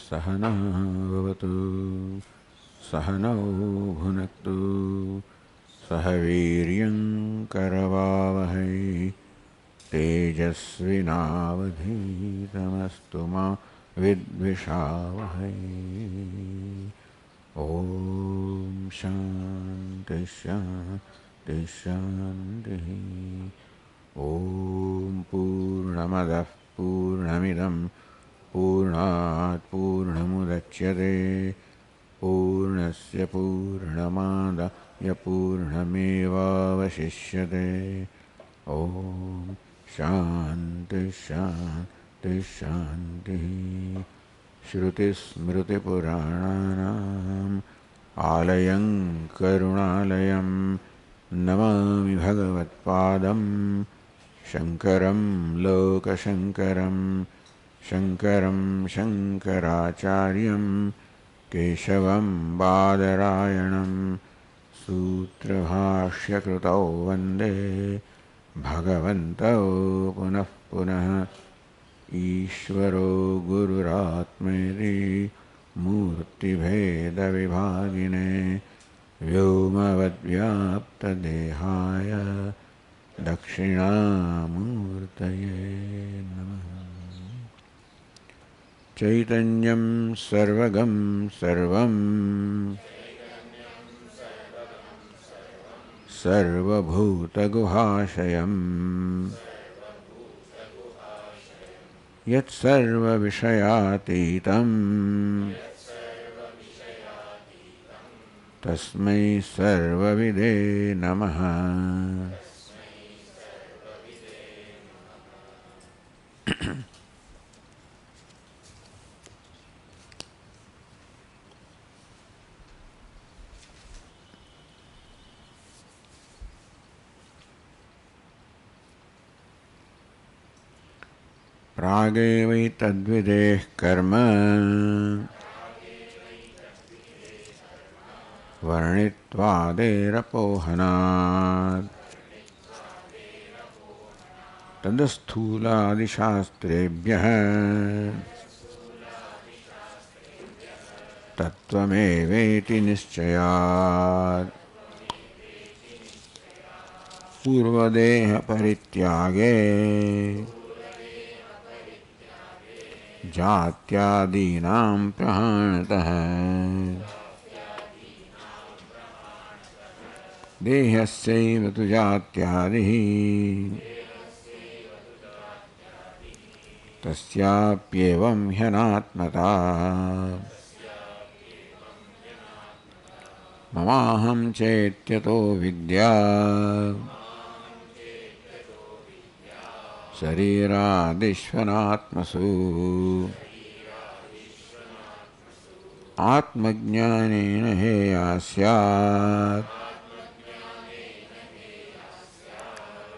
सहना भवतु सहनौ भुनक्तु सह वीर्यं करवावहै तेजस्विनावधीतमस्तु मा विद्विषावहै। ॐ शान्ति शान्ति शान्तिः। ॐ पूर्णमदः पूर्णमिदं पूर्णात् पूर्णमुदच्यते पूर्णस्य पूर्णमादाय पूर्णमेवावशिष्यते। ॐ शान्ति शान्ति शान्तिः। श्रुतिस्मृतिपुराणानाम् आलयं करुणालयं नमामि भगवत्पादं शङ्करं लोकशङ्करं शङ्करं शङ्कराचार्यं केशवं बादरायणं सूत्रभाष्यकृतौ वन्दे भगवन्तौ पुनः पुनः। ईश्वरो गुरुरात्मेति मूर्तिभेदविभागिने व्योमवद्व्याप्तदेहाय दक्षिणामूर्तये नमः। चैतन्यं सर्वगं सर्वं सर्वभूतगुहाशयं यत्सर्वविषयातीतं तस्मै सर्वविदे नमः। प्रागेवैतद्विदेः कर्म वर्णित्वादेरपोहनात् तदस्थूलादिशास्त्रेभ्यः तत्त्वमेवेति निश्चयात्। पूर्वदेहपरित्यागे जात्यादीनां प्रहाणतः देहस्यैव तु जात्यादिः तस्याप्येवं ह्यनात्मता। ममाहं चेत्यतो विद्या शरीरादिष्वनात्मसु आत्मज्ञानेन हेया स्यात्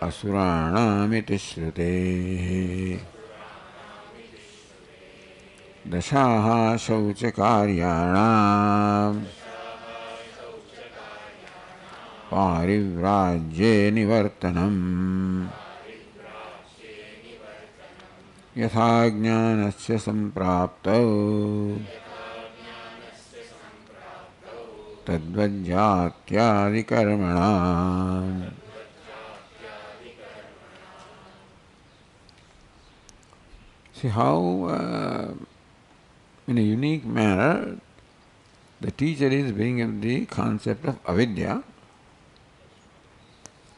असुराणामिति श्रुतेः। दशाः शौचकार्याणां पारिव्राज्ये निवर्तनम् यथा ज्ञानस्य सम्प्राप्तौ तद्वज्जात्यादिकर्मणाम्। See how in a unique manner the teacher is bringing up the concept of avidya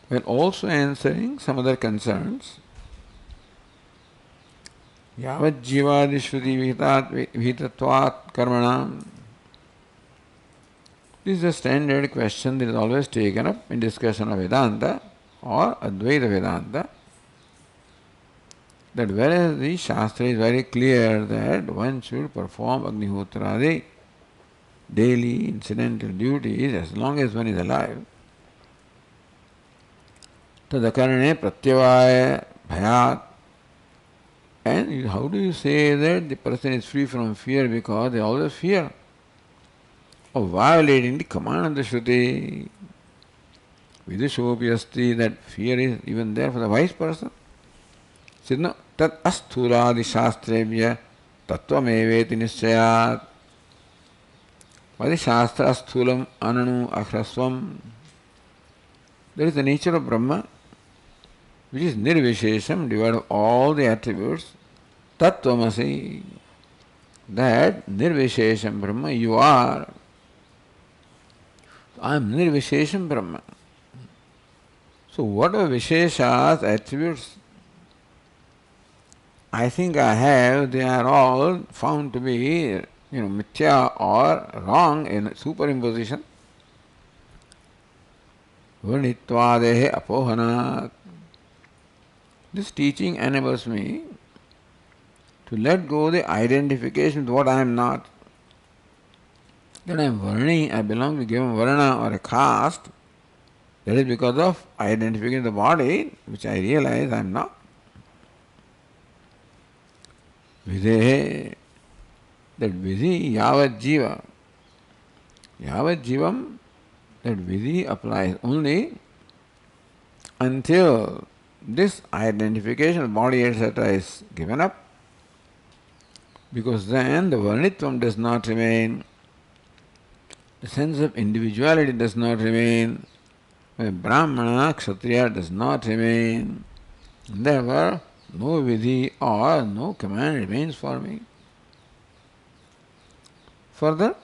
while also answering some other concerns. Yavat jivadishruti vihitatvat karmanam. This is a standard question that is always taken up in discussion of Vedanta or Advaita Vedanta. That whereas the Shastra is very clear that one should perform Agnihotradi daily incidental duties as long as one is alive. Tadakarane pratyavaya bhayat. And how do you say that the person is free from fear? Because they always fear of violating the command of the Shruti. Vidushopi asti, that fear is even there for the wise person. Says no, tat asthuladi shastrebhya tattvamevēti niṣcayāt. Vadi shastra sthulam ananu akhrasvam. There is the nature of Brahma, which is nirvishesham, devoid of all the attributes. Tattvamasi. That nirvishesham Brahma you are. I am nirvishesham Brahma. So whatever visheshas, attributes I think I have, they are all found to be, mithya or wrong in superimposition. Varnitvadehe apohanat. This teaching enables me to let go the identification with what I am not. That I am varni, I belong to a given varna or a caste. That is because of identification with the body, which I realize I am not. Videhe, that vidhi yavat jiva. Yavat jivam, that vidhi applies only until this identification of body etc. is given up, because then the varnitvam does not remain, the sense of individuality does not remain, Brahmana, Kshatriya does not remain. Therefore, no vidhi or no command remains for me. Further,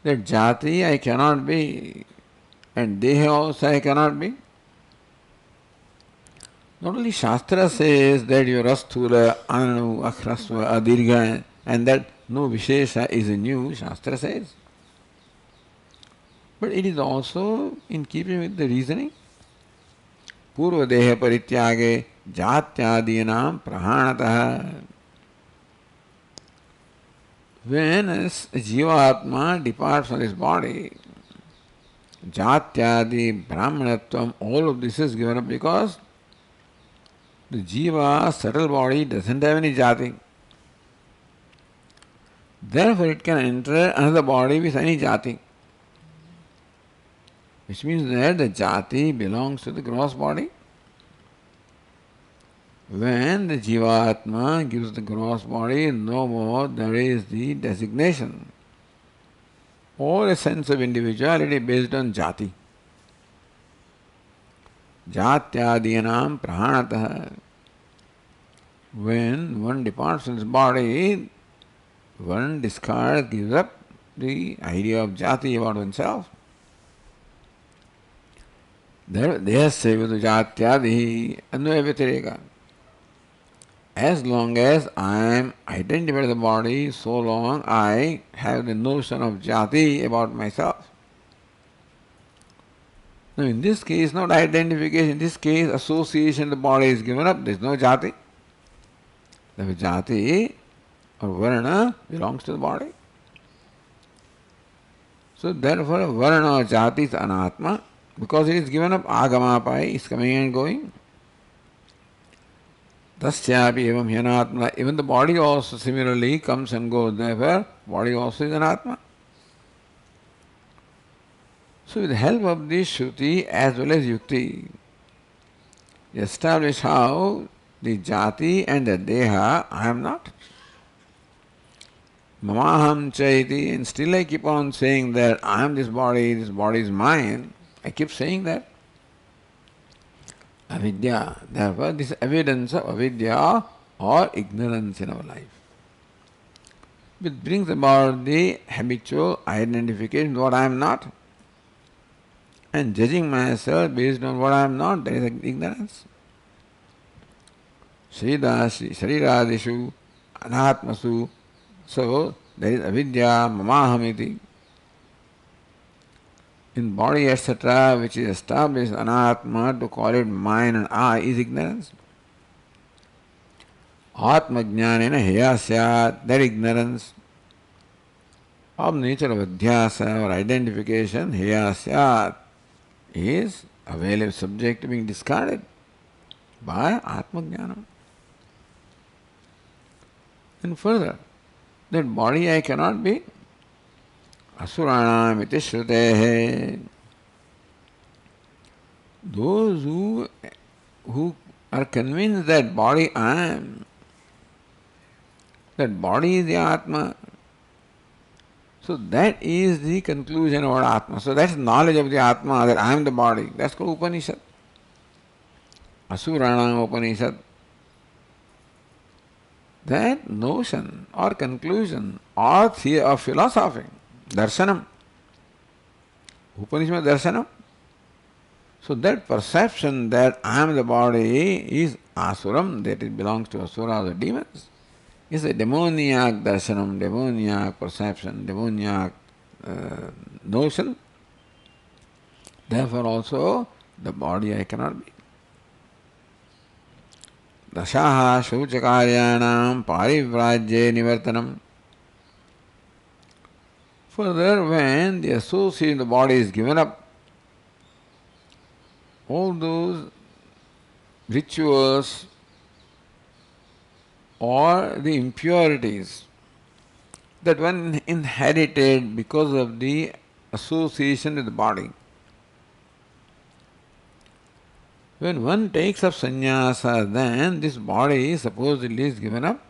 that jati I cannot be, and deha also I cannot be. Not only Shastra says that your asthula, anu, akhrasva, adirgha, and that no vishesha is in you, Shastra says. But it is also in keeping with the reasoning. Purva deha parityage jatyadinam prahanatah. When a jivatma departs from his body, jatyadi, brahmanatvam, all of this is given up because the jiva, subtle body, doesn't have any jati. Therefore it can enter another body with any jati. Which means that the jati belongs to the gross body. When the jivatma gives the gross body, no more there is the designation or a sense of individuality based on jati. Jatyadinam prahanatah. When one departs from his body, one discards, gives up the idea of jati about oneself. Dehasya vidu jatyadi anvaya vyatireka. As long as I am identified with the body, so long I have the notion of jati about myself. Now in this case, not identification, in this case association with the body is given up, there is no jati. The jati or varna belongs to the body. So therefore varna or jati is anatma, because it is given up, agamapai is coming and going. Tasyapi evam hyanatma, even the body also similarly comes and goes, therefore body also is an atma. So with the help of this Shruti as well as Yukti, establish how the jati and the deha I am not. Mamaham chaiti, and still I keep on saying that I am this body is mine. I keep saying that. Avidya, therefore this evidence of avidya or ignorance in our life, which brings about the habitual identification with what I am not, and judging myself based on what I am not, that is ignorance. Shariradishu, anatmasu, so there is avidya, mamahamiti. In body etc., which is established anatma, to call it mine and I is ignorance. Atma jnanena heya syat, that ignorance of nature of adhyasa or identification, heya syat, is available, subject to being discarded by Atma Jnana. And further, that body I cannot be. Asuranam iti shrutehe. Those who are convinced that body I am, that body is the Atma. So that is the conclusion about Atma. So that's knowledge of the Atma, that I am the body. That's called Upanishad. Asurana Upanishad. That notion or conclusion or theory of philosophy, darshanam. Upanishad darshanam. So that perception that I am the body is asuram, that it belongs to asura, the demons. Is a demoniac darshanam, demoniac perception, demoniac notion. Therefore also the body I cannot be. Dashaha shauchakaryanam parivrajye nivartanam. Further, when the association of the body is given up, all those rituals or the impurities that one inherited because of the association with the body. When one takes up sannyasa, then this body supposedly is given up.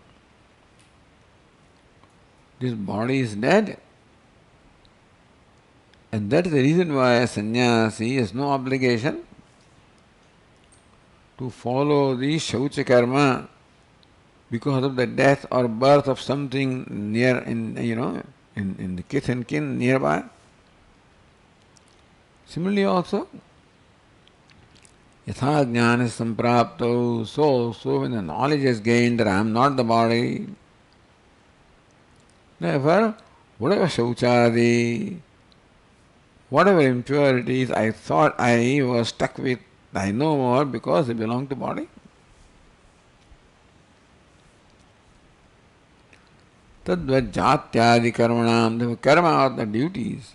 This body is dead. And that is the reason why a sannyasi has no obligation to follow the shaucha karma because of the death or birth of something near in the kith and kin nearby. Similarly also, yatha jnana samprapto, so when the knowledge is gained that I am not the body, therefore, whatever shauchadi, whatever impurities I thought I was stuck with, I no more because they belong to body. Tadvat jatyadi karmanam, the karma or the duties,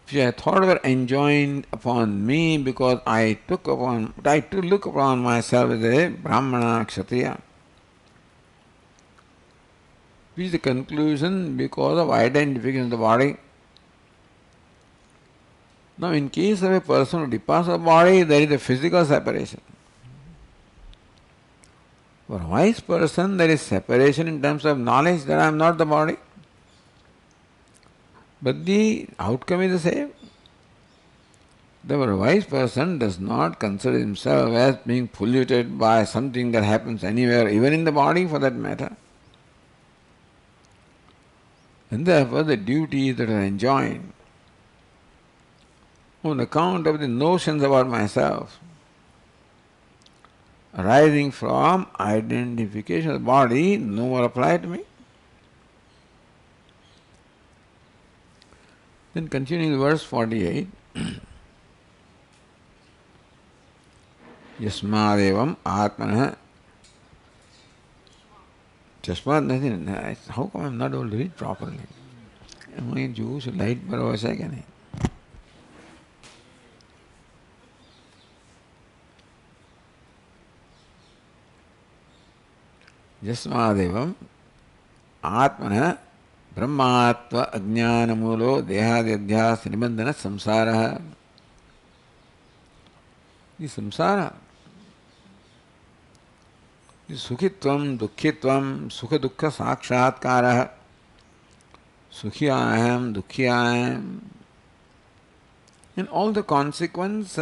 which I thought were enjoined upon me because I took to look upon myself as a Brahmana Kshatriya. Which is the conclusion because of identification of the body. Now, in case of a person who departs the body, there is a physical separation. For a wise person, there is separation in terms of knowledge that I am not the body. But the outcome is the same. Therefore, a wise person does not consider himself as being polluted by something that happens anywhere, even in the body for that matter. And therefore, the duties that are enjoined on account of the notions about myself arising from identification of the body no more apply to me. Then continuing verse 48. Yasmadevam atmanah. Jasmad nothing. How come I am not able to read properly? Am I Jewish light barabar hai kya nahi? Jasmadevam atmanah brahmatva ajnanamulo dehadhyadhyas nibandhana samsara. The samsara, the sukhitvam, dukhitvam, sukha dukkha sakshatkara, sukhiyayam, dukkhiyayam, and all the consequence,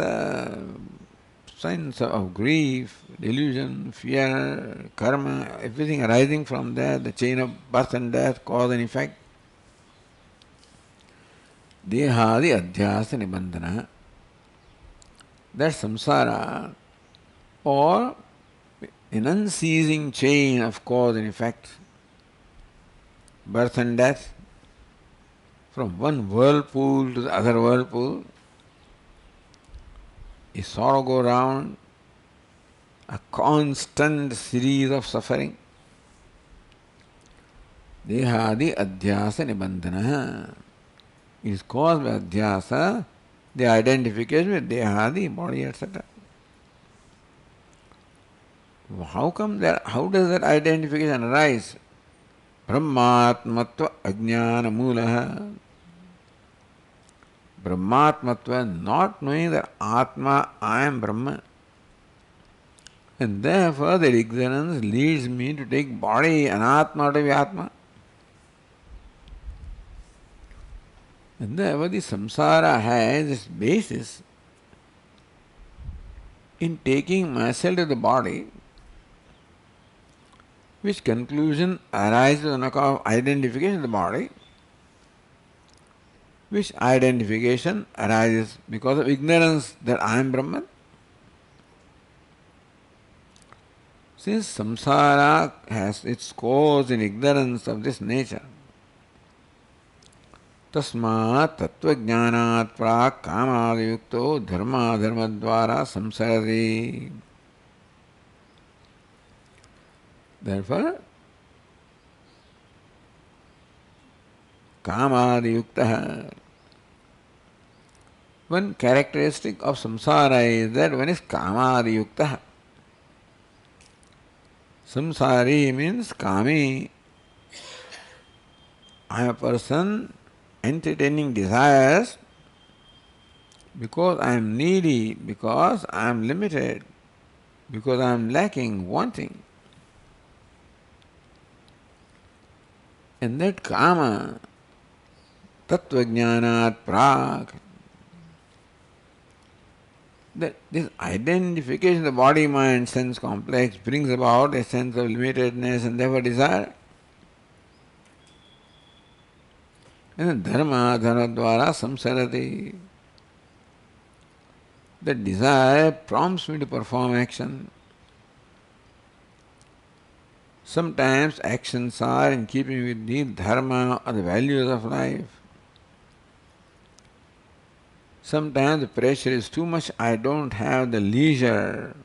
signs of grief, delusion, fear, karma, everything arising from there, the chain of birth and death, cause and effect. Dehadi adhyasa nibandhana. That samsara, or an unceasing chain of cause and effect, birth and death, from one whirlpool to the other whirlpool, a sorrow go round, a constant series of suffering. Dehadi adhyasa nibandhana. It is caused by adhyasa, the identification with dehadi, body, etc. How does that identification arise? Brahmatmatva ajnana mulaha. Brahmatmatva, not knowing that Atma, I am Brahma. And therefore that ignorance leads me to take body, anatma to be atma. And therefore the samsara has its basis in taking myself to the body, which conclusion arises on account of identification of the body, which identification arises because of ignorance that I am Brahman. Since samsara has its cause in ignorance of this nature, तस्मात् तत्वज्ञानात् प्राक् कामादियुक्तो धर्माधर्मद्वारा संसरति. Therefore, kamadiyuktah. One characteristic of samsara is that one is kamadiyuktah. Samsari means kami. I am a person entertaining desires because I am needy, because I am limited, because I am lacking, wanting. And that kama, tattvajnanat prak, that this identification of the body, mind, sense complex brings about a sense of limitedness and therefore desire. And dharma dvara samsarati. The desire prompts me to perform action. Sometimes actions are in keeping with the dharma or the values of life. Sometimes the pressure is too much, I don't have the leisure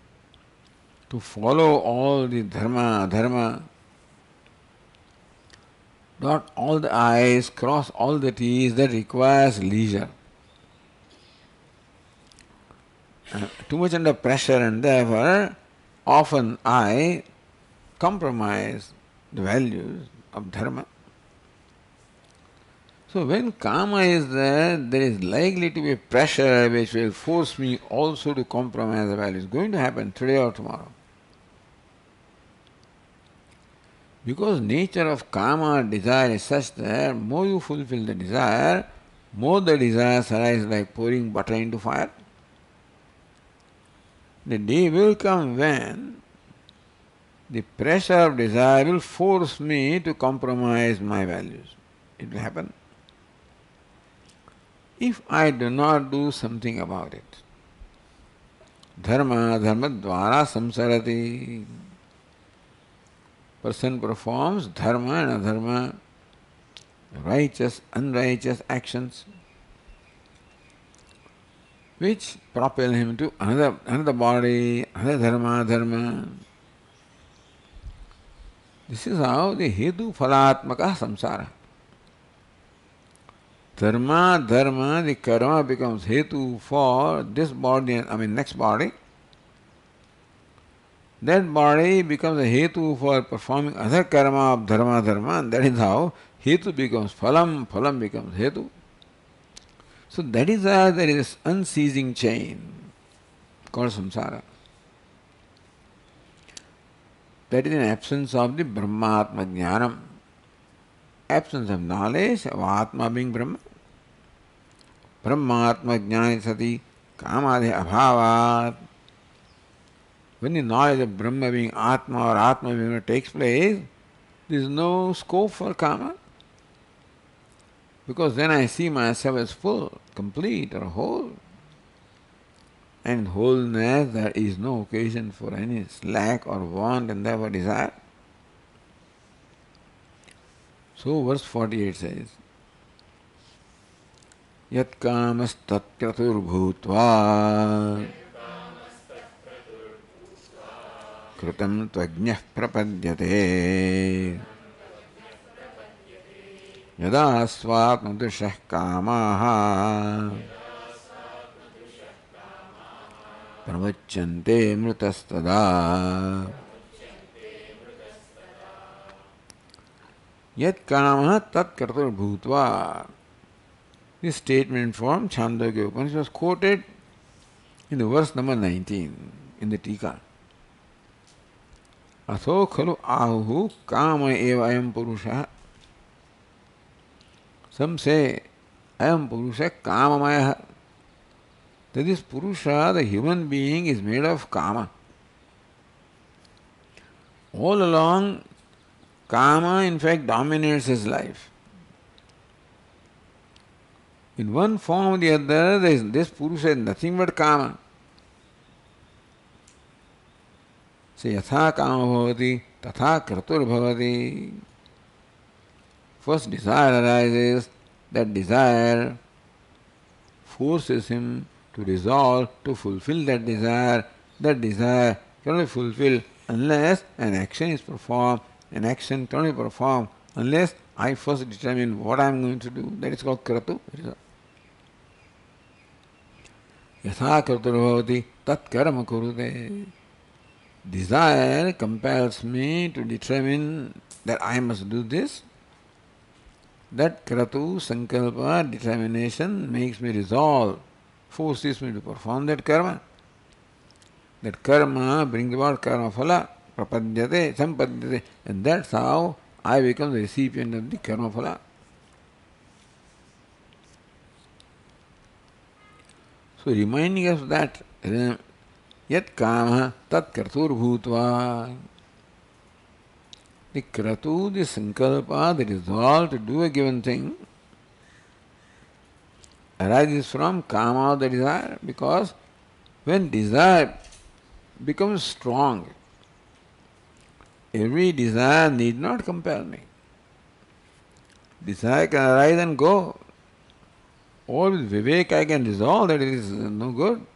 to follow all the dharma. Dot all the I's, cross all the T's, that requires leisure. Too much under pressure, and therefore often I compromise the values of dharma. So when kama is there is likely to be pressure which will force me also to compromise the values. It's going to happen today or tomorrow. Because nature of kama, desire is such that more you fulfill the desire, more the desires arise like pouring butter into fire. The day will come when the pressure of desire will force me to compromise my values. It will happen. If I do not do something about it, dharma dvara samsarati. Person performs dharma and adharma, righteous, unrighteous actions, which propel him to another body, another dharma. This is how the hetu phalatmaka samsara. Dharma, the karma becomes hetu for this body, next body. That body becomes a hetu for performing other karma of dharma, and that is how hetu becomes phalam becomes hetu. So that is why there is this unceasing chain called samsara. That is in absence of the brahmatma jnanam. Absence of knowledge of atma being Brahma. Brahmatma jnani sati kamadi abhavat. When the knowledge of Brahma being Atma or Atma being Brahma takes place, there is no scope for kama. Because then I see myself as full, complete or whole. And in wholeness there is no occasion for any lack or want and therefore desire. So verse 48 says, Yat kamas tat kratur bhutva Krutam tvajñah prapadyate Yada swatmadrishah kamaha pravacchante mrutastada. Yat kamaha tat kartur bhutva. This statement from Chandogya Upanishad was quoted in the verse number 19 in the Tika. Atho khalu ahu kama eva ayam purusha. Some say ayam purusha kamamaya. That this purusha, the human being, is made of kama. All along, kama in fact dominates his life. In one form or the other, this purusha is nothing but kama. Say yatha kama bhavati, tatha kratur bhavati. First desire arises, that desire forces him to resolve to fulfill that desire. That desire cannot be fulfilled unless an action is performed. An action cannot be performed unless I first determine what I am going to do. That is called kratu. Yatha kratur bhavati tat karma kurute. Desire compels me to determine that I must do this. That kratu, sankalpa, determination makes me resolve, forces me to perform that karma. That karma brings about karma phala, prapadyate, sampadyate, and that's how I become the recipient of the karma phala. So reminding us that yat kama tat kratur bhutva. The kratu, the sankalpa, the resolve to do a given thing arises from kama, the desire, because when desire becomes strong, every desire need not compel me. Desire can arise and go. All with vivek I can resolve that it is no good.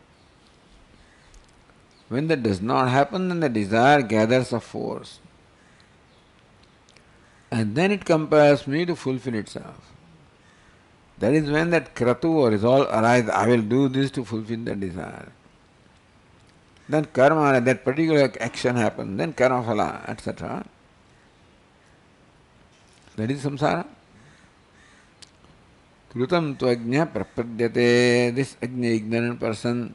When that does not happen, then the desire gathers a force. And then it compels me to fulfill itself. That is when that kratu or resolve arises, I will do this to fulfill the desire. Then karma, that particular action happens, then karma phala, etc. That is samsara. Krutam tvajna prapadyate, this ajna, ignorant person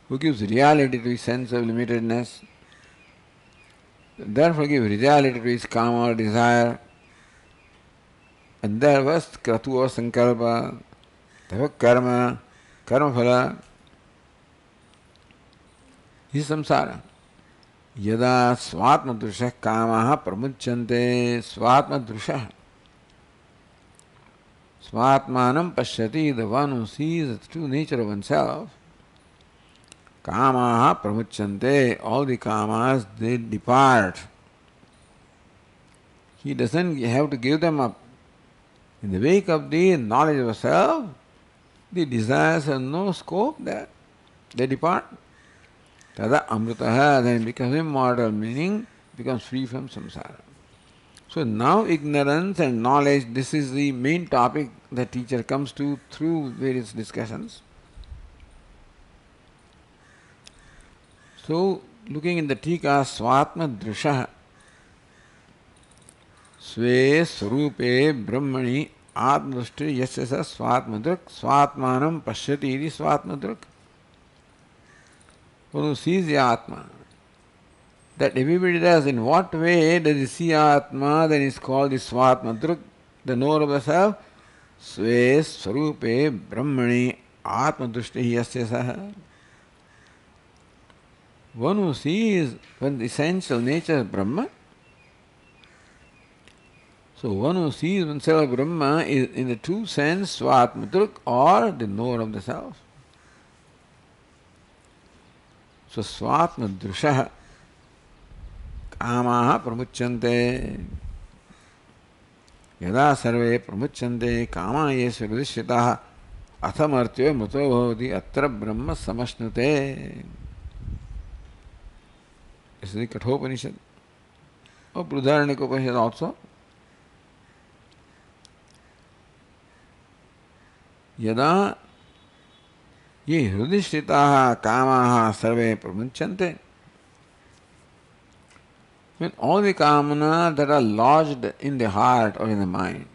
who gives reality to his sense of limitedness, therefore give reality to his kama or desire, and there was kratu or sankalpa, therefore karma, karma phala, is samsara. Yada svatma drushah kamaha pramuchyante, svatma drushah. Svatmanam pashyati, the one who sees the true nature of oneself, kamaha pramuchyante, all the kamas, they depart. He doesn't have to give them up. In the wake of the knowledge of self, the desires have no scope there. They depart. Tada amritaha, then it becomes immortal, meaning becomes free from samsara. So now ignorance and knowledge, this is the main topic the teacher comes to through various discussions. So, looking in the tika, swatma drusha, स्वे स्वरूपे ब्रह्मणि आत्मदृष्टि यस्य स स्वात्मदृक् स्वात्मानं पश्यति इति स्वात्मदृक्. One who sees the Atma, that everybody does. In what way does he see Atma? Then is called the Swatmadruk, the knower of the self. Sve Swarupe Brahmani Atmadrushti Yasya Saha. One who sees when the essential nature is Brahma. So one who sees oneself Brahma is in the true sense Swatmadruk, or the knower of the self. So Swatmadrushaha Kamaha pramuchyante. Yada sarve pramuchyante kama yesva hridishyataha athamartyo mruto bhavati atra brahma samashnute. This is the Kathopanishad. Or Brudarnika Upanishad also. Yada ye hridishyataha kamaha sarve pramuchyante. When all the kamana that are lodged in the heart or in the mind,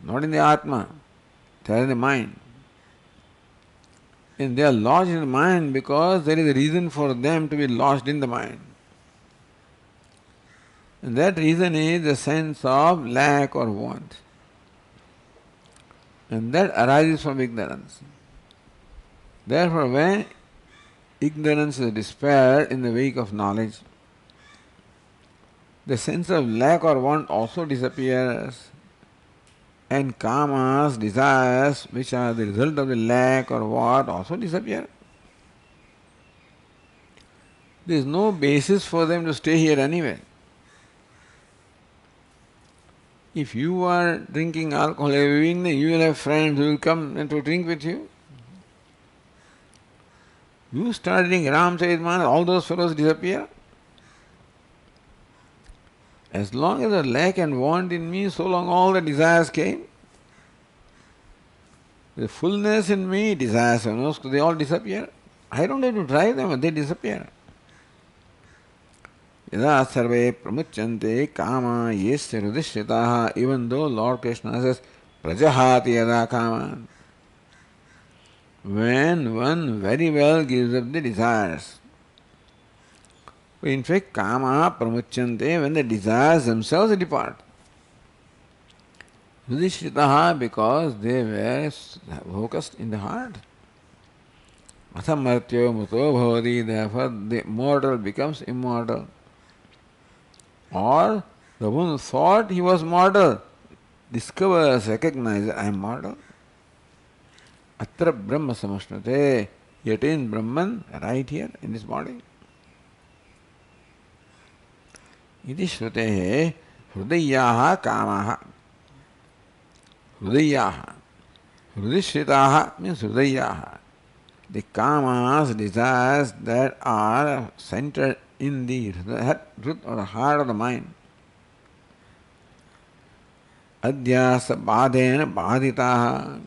not in the Atma, they are in the mind. And they are lodged in the mind because there is a reason for them to be lodged in the mind. And that reason is the sense of lack or want. And that arises from ignorance. Therefore, when ignorance is dispelled in the wake of knowledge, the sense of lack or want also disappears, and kamas, desires, which are the result of the lack or want, also disappear. There is no basis for them to stay here anyway. If you are drinking alcohol every evening, you will have friends who will come and to drink with you. You start drinking Ramcharitmanas, all those fellows disappear. As long as the lack and want in me, so long all the desires came. The fullness in me, desires, they all disappear. I don't have to drive them, but they disappear. Yada sarve pramuchante kama yesya rudishritaha, even though Lord Krishna says, prajahati yada kama. When one very well gives up the desires. In fact, kama pramuchante, when the desires themselves depart. Rudishritaha, because they were focused in the heart. Athamartyo muto bhavati, therefore the mortal becomes immortal. Or the one who thought he was mortal discovers, recognizes, I am mortal. Atra Brahma samashnate, he attains Brahman right here in this body. Iti shrutehe hrudayaha kamaha. Hrudayaha. Hrudishritaha means hrudayaha. The kamas, desires that are centered in the root or the heart of the mind. Adhyasa badhena badhitaha.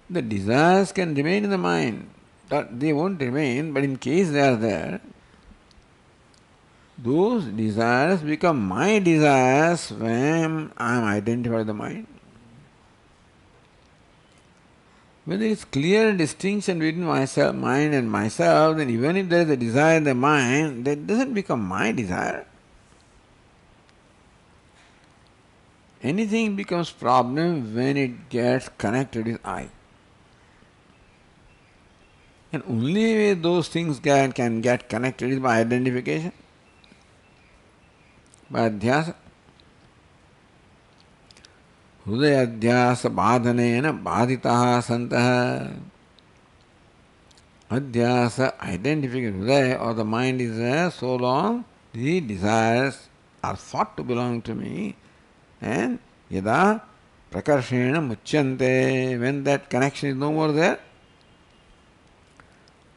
The desires can remain in the mind. They won't remain, but in case they are there, those desires become my desires when I am identified with the mind. When there is clear distinction between myself, mind and myself, then even if there is a desire in the mind, that doesn't become my desire. Anything becomes problem when it gets connected with I. And only way those things can get connected is by identification, by adhyasa. Hridayadhyasa badhanena badhitaha santaha. Adhyasa, identification, hridaya or the mind is there, so long the desires are thought to belong to me, and yada prakarshena muchyante, when that connection is no more there,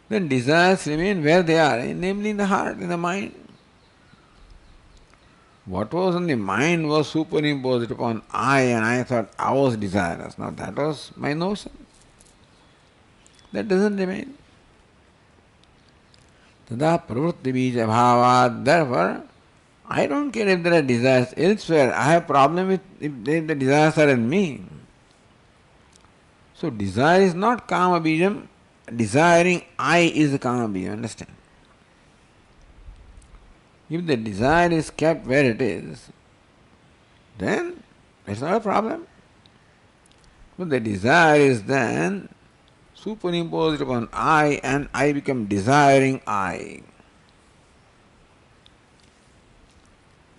then desires remain where they are, namely in the heart, in the mind. What was in the mind was superimposed upon I, and I thought I was desirous. Now that was my notion. That doesn't remain. Tada pravritti bija bhava. Therefore, I don't care if there are desires elsewhere. I have problem with if the desires are in me. So desire is not kama bijam. Desiring I is the kama bijam. Understand? If the desire is kept where it is, then it's not a problem. But the desire is then superimposed upon I, and I become desiring I.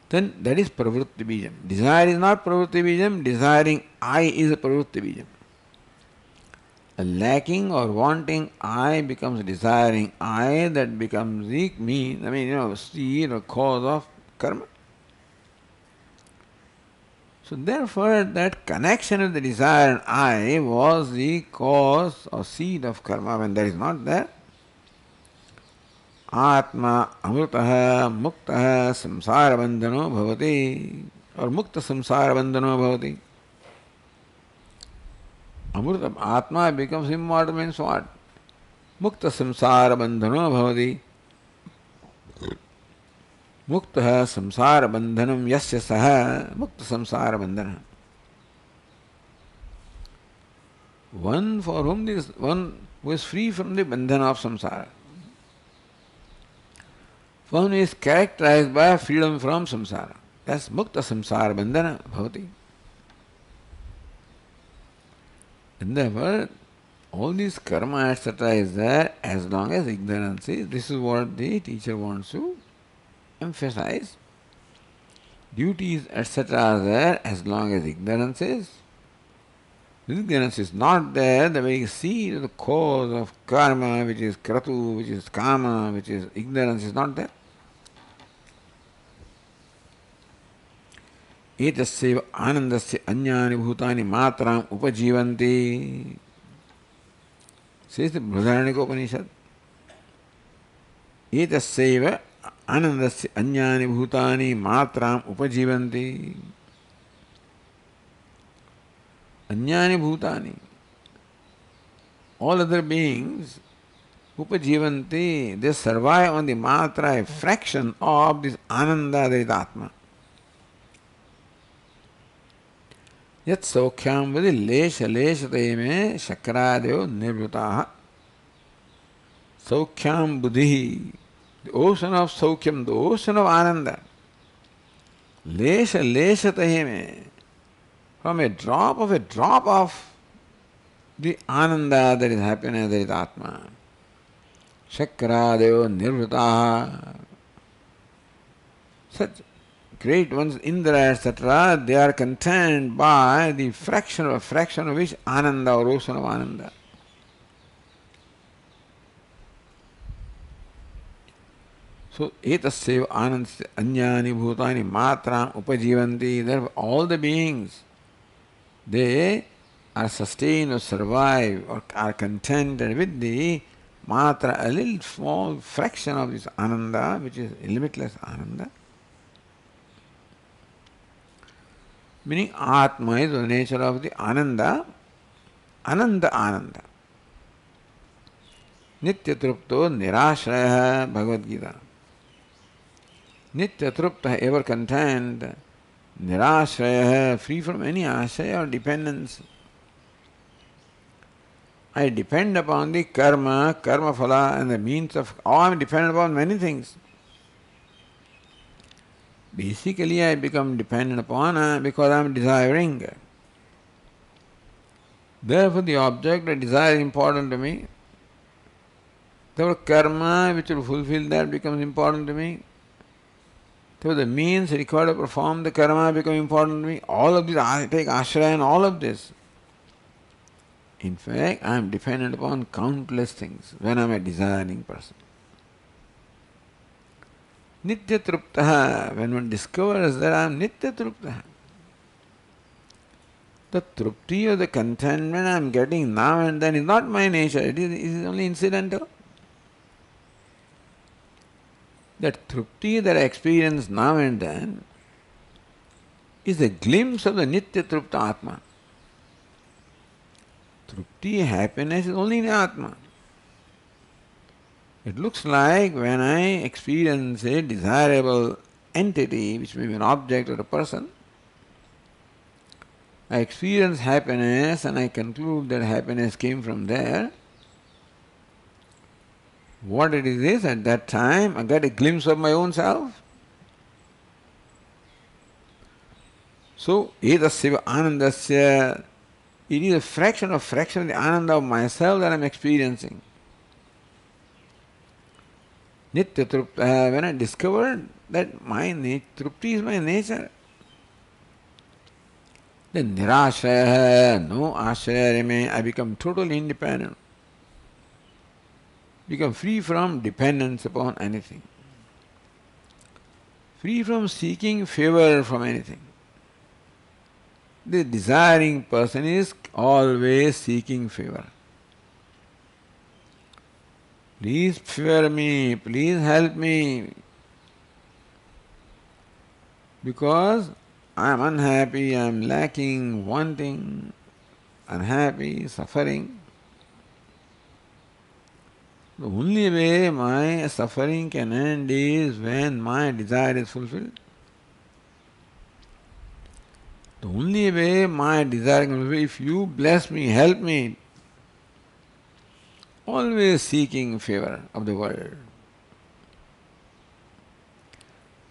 Then that is pravritti bijam. Desire is not pravritti bijam, desiring I is a pravritti bijam. A lacking or wanting I becomes desiring I, that becomes the seed or cause of karma. So therefore that connection with the desire and I was the cause or seed of karma. When that is not there, Atma amrutaha muktaha samsara bandhano bhavati, or mukta samsara bandhano bhavati. Amrita, Atma becomes immortal means what? Mukta samsara bandhano bhavati. Mukta samsara bandhanam yasya saha mukta samsara bandhana. One for whom this one who is free from the bandhana of samsara. One is characterized by freedom from samsara. That's mukta samsara bandhana bhavati. And therefore, all this karma etc. is there as long as ignorance is. This is what the teacher wants to emphasize. Duties etc. are there as long as ignorance is. If ignorance is not there, the very seed of the cause of karma, which is kratu, which is kama, which is ignorance, is not there. Etasyeva anandasya anyani bhutani matram upajivanti. Says the Brihadaranyaka Upanishad. Etasyeva anandasya anyani bhutani matram upajivanti. Anyani bhutani. All other beings, upajivanti, they survive on the matra, a fraction of this ananda, that is Atma. Yat saukhyam vadi lesha leshatayame shakradev nirvutaha. Saukhyam buddhi, the ocean of saukhyam, the ocean of ananda. Lesha leshatayame, from a drop of the ananda, that is happiness, that is Atma. Shakradev nirvutaha. Such great ones, Indra, etc., they are contained by the fraction of which ananda or ocean of ananda. So, etasyeva anandasya anyani bhutani matram upajivanti. Therefore, all the beings, they are sustained or survive or are contented with the matra, a little small fraction of this ananda, which is limitless ananda. Meaning Atma is the nature of the Ananda, Ananda. Nitya Trupto Nirashraya Bhagavad Gita. Nitya Trupta, ever content, Nirashraya, free from any ashraya or dependence. I depend upon the karma phala, and the means of, I am dependent upon many things. Basically, I become dependent upon because I am desiring. Therefore, the object of desire is important to me. Therefore, karma which will fulfill that becomes important to me. Therefore, the means required to perform the karma become important to me. All of this, I take ashraya in all of this. In fact, I am dependent upon countless things when I am a desiring person. Nitya Truptaha, when one discovers that I am Nitya Truptaha, the Trupti or the contentment I am getting now and then is not my nature, it is only incidental. That Trupti that I experience now and then is a glimpse of the Nitya Trupta Atma. Trupti, happiness is only in the Atma. It looks like when I experience a desirable entity, which may be an object or a person, I experience happiness and I conclude that happiness came from there. What it is at that time, I get a glimpse of my own self. So, etasyeva anandasya, it is a fraction of the ananda of myself that I am experiencing. Nitya Trupta, when I discovered that my Trupti is my nature, then Nirashraya, no ashraya remain, I become totally independent. Become free from dependence upon anything. Free from seeking favor from anything. The desiring person is always seeking favor. Please favor me, please help me, because I am unhappy, I am lacking, wanting, unhappy, suffering. The only way my suffering can end is when my desire is fulfilled. The only way my desire can be fulfilled, if you bless me, help me, always seeking favor of the world.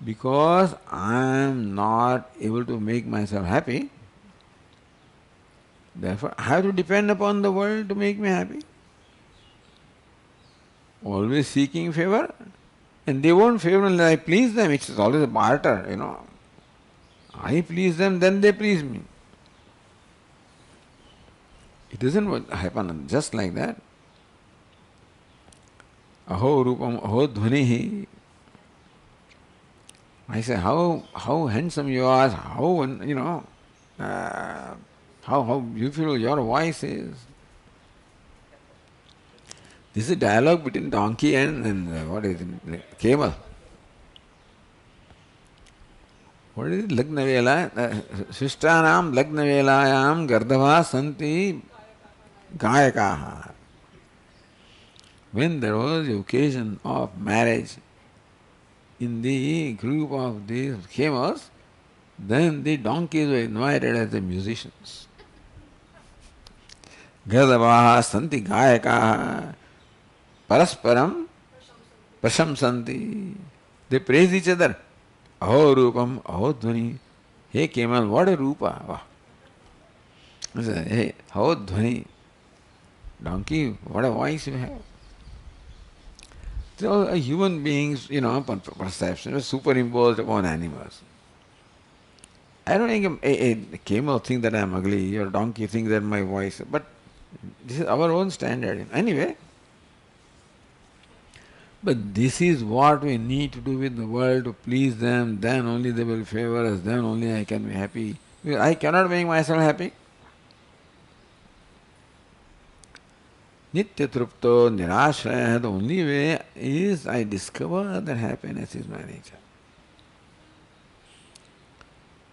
Because I am not able to make myself happy, therefore I have to depend upon the world to make me happy. Always seeking favor, and they won't favor unless I please them. It's always a barter, I please them, then they please me. It doesn't happen just like that. Aho rupam, aho dhvanihi. I say, how handsome you are, how beautiful your voice is. This is a dialogue between donkey and what is it, camel. What is it? Lagna Vela? Shishtanam Lagna Velayam Gardava Santi Gayakaha. When there was the occasion of marriage in the group of these camels, then the donkeys were invited as the musicians. Gardavaha Santi Gayakaha Parasparam Prashamsanti. They praise each other. Aho Rupam, Aho Dhvani. Hey camel, what a Rupa. Wow. Hey, Aho Dhvani. Donkey, what a voice you have. So human beings, perception is superimposed upon animals. I don't think a camel thinks that I am ugly, or a donkey thinks that my voice, but this is our own standard. Anyway, but this is what we need to do with the world to please them, then only they will favor us, then only I can be happy. Because I cannot make myself happy. Nitya Trupto Nirashraya, the only way is I discover that happiness is my nature.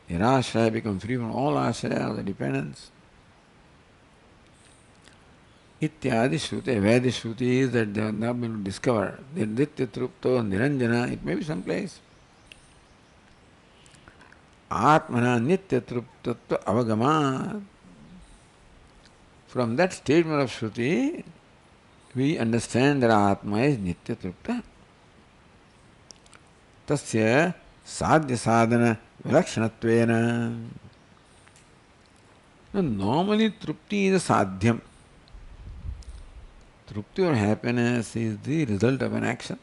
Nirashraya, become free from all ashraya, the dependence. Ityadi Shruti, Vedi Shruti is that they have not been discovered. Nitya Trupto Niranjana, it may be some place. Atmana Nitya Truptatva Avagama. From that statement of Shruti, we understand that Atma is Nitya Trupta. Tasya Sadhya Sadhana Vilakshanattvena. Normally Trupti is a Sadhyam. Trupti or happiness is the result of an action.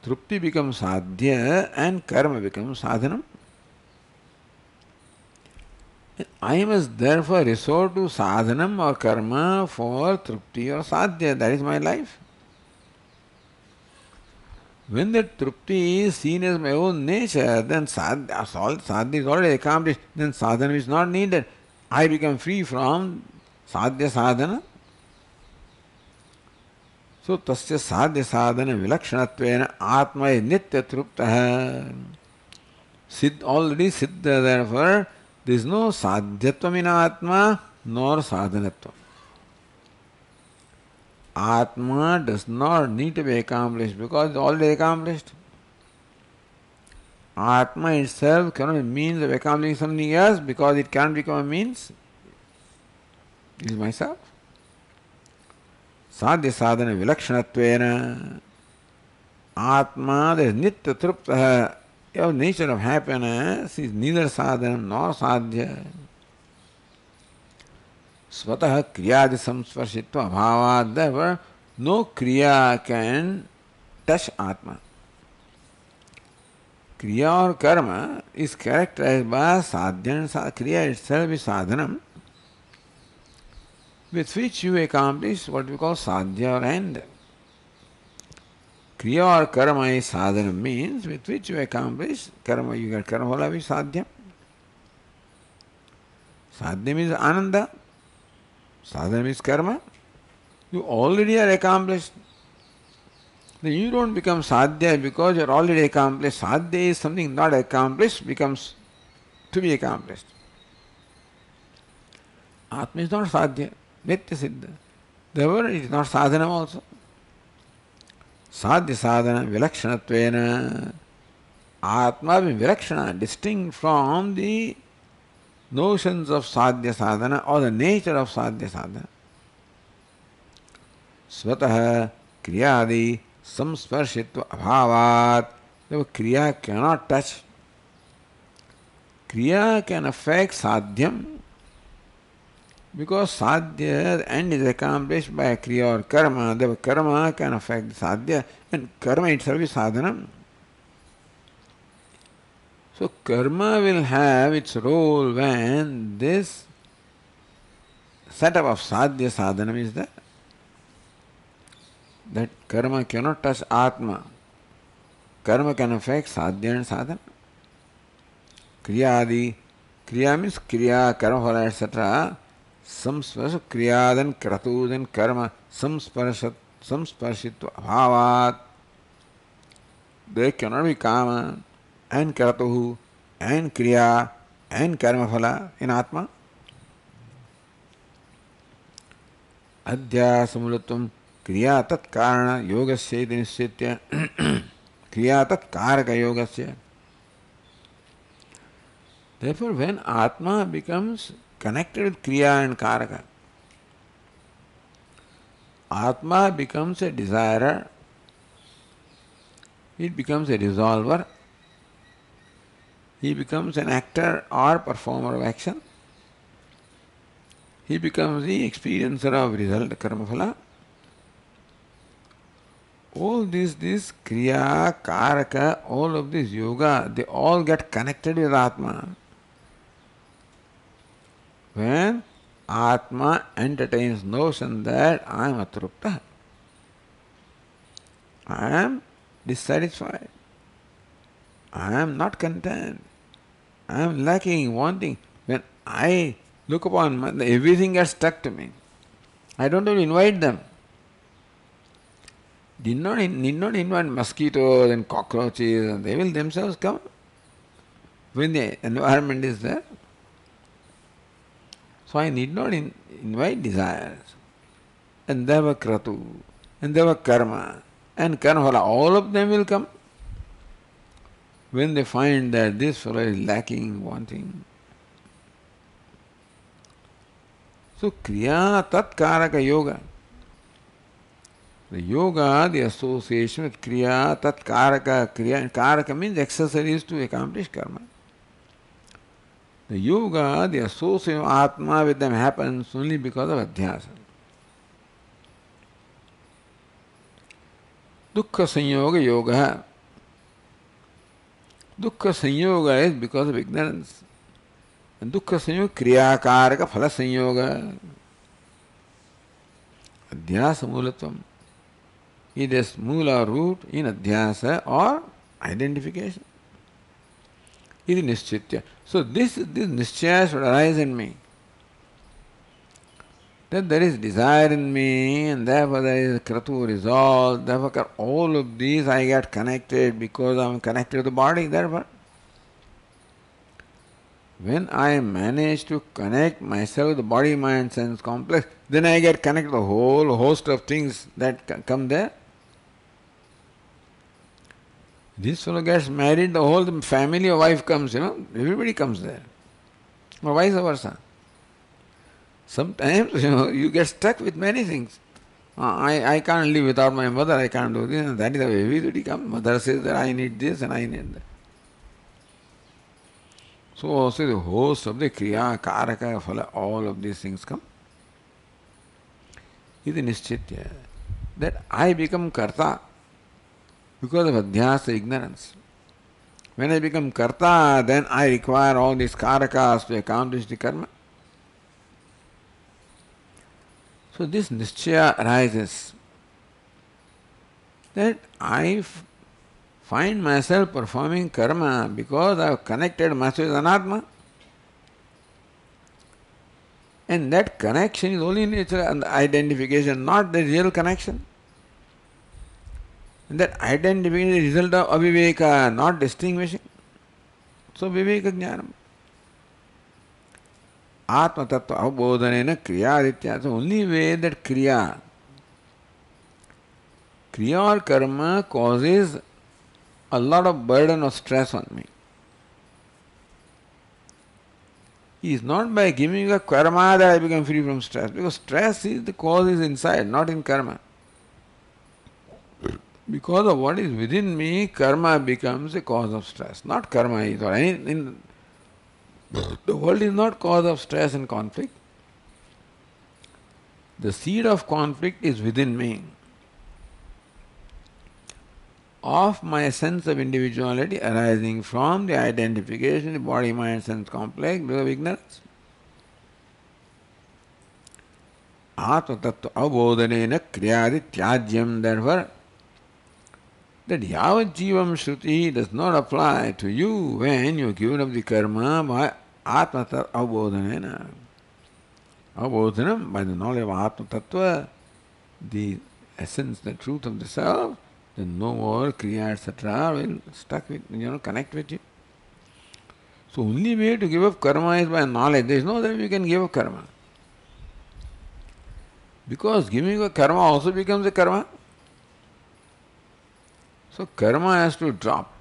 Trupti becomes Sadhya and Karma becomes Sadhanam. I must therefore resort to sadhanam or karma for trupti or sadhya. That is my life. When that trupti is seen as my own nature, then sadhya is already accomplished. Then sadhana is not needed. I become free from sadhya sadhana. So tasya sadhya sadhana vilakshanattvena atma is nitya truptaha. Already siddha, therefore there is no sadhyatvam in Atma nor sadhanatvam. Atma does not need to be accomplished because it is already accomplished. Atma itself cannot be a means of accomplishing something else because it can't become a means. It is myself. Sadhya sadhana vilakshanattvena Atma, there is nitya truptaha. Your nature of happiness is neither sadhana nor sadhya. Swataha kriyadi samsparshitva bhava. Therefore, no kriya can touch Atma. Kriya or karma is characterized by sadhya. Kriya itself is sadhanam, with which you accomplish what we call sadhya or end. Kriya or karma is sadhana means with which you accomplish karma. You get karma, will be sadhya. Sadhya means ananda. Sadhana means karma. You already are accomplished. Then you don't become sadhya because you are already accomplished. Sadhya is something not accomplished, becomes to be accomplished. Atma is not sadhya, nitya siddha. Therefore, it is not sadhana also. Sadhya sadhana vilakshanattvena. Atma being vilakshana, distinct from the notions of sadhya sadhana or the nature of sadhya sadhana. Swatah Kriyadi Samsparshitva Abhavat. The Kriya cannot touch. Kriya can affect sadhyam because sadhya, the end is accomplished by kriya or karma. The karma can affect sadhya and karma itself is sadhanam. So karma will have its role when this setup of sadhya sadhanam is there. That karma cannot touch Atma. Karma can affect sadhya and sadhana. Kriyadi. Kriya means kriya, karma, phala, etc. Samsparsa, kriya, then kratu, then karma. Samsparshitva bhavat. There cannot be kama and kratuhu and kriya and karma phala in Atma. Adhyasamulatam kriya tat karana yogasya iti nishyatya. Kriya tat karaka yogasya. Therefore, when Atma becomes connected with Kriya and Karaka, Atma becomes a desirer, it becomes a resolver, he becomes an actor or performer of action, he becomes the experiencer of result, karma phala. All this Kriya, Karaka, all of this yoga, they all get connected with Atma. When Atma entertains notion that I am atrupta, I am dissatisfied, I am not content, I am lacking, wanting. When I look upon everything gets stuck to me. I don't even invite them. Need not invite mosquitoes and cockroaches, and they will themselves come when the environment is there. So I need not invite desires. And there were kratu, and there were karma, and karma, all of them will come when they find that this fellow is lacking, wanting. So kriya tat karaka yoga. The yoga, the association with kriya tat karaka, kriya and karaka means accessories to accomplish karma. The yoga, the association of Atma with them happens only because of adhyasa. Dukkha sanyoga yoga. Dukkha sanyoga is because of ignorance. And dukkha sanyoga kriya karaka phala sanyoga. Adhyasa mulatvam. It is mula root in adhyasa or identification. It is nischitya. So this nischaya should arise in me. That there is desire in me and therefore there is kratu resolve. Therefore all of these I get connected because I am connected to the body. Therefore, when I manage to connect myself with the body, mind, sense complex, then I get connected to the whole host of things that come there. This fellow gets married, the whole family of wife comes, everybody comes there. Or vice versa. Sometimes, you get stuck with many things. I can't live without my mother, I can't do this, and that is the way everybody comes. Mother says that I need this and I need that. So also the host of the kriya, karaka, phala, all of these things come. It is nischitya. That I become karta because of adhyasa, ignorance. When I become karta, then I require all these karakas to accomplish the karma. So this nischaya arises that I find myself performing karma because I have connected myself with anatma. And that connection is only nature and identification, not the real connection. And that identification is the result of aviveka, not distinguishing. So viveka jnanam. Atma tattva avbodhanena kriya. So only way that kriya or karma causes a lot of burden or stress on me. It is not by giving a karma that I become free from stress, because stress is the cause is inside, not in karma. Because of what is within me, karma becomes a cause of stress. Not karma is, or any, the world is not cause of stress and conflict. The seed of conflict is within me, of my sense of individuality arising from the identification of body, mind, sense complex because of ignorance. Atma tattva avbodhanena kriyadi tyajyam, therefore, that yavat jivam shruti does not apply to you when you are given up the karma by atma tattva avbodhanena. Avbodhanam, by the knowledge of atma tattva, the essence, the truth of the self, then no more kriya, etc. will stuck with, connect with you. So only way to give up karma is by knowledge. There is no way we can give up karma. Because giving up karma also becomes a karma. So karma has to drop.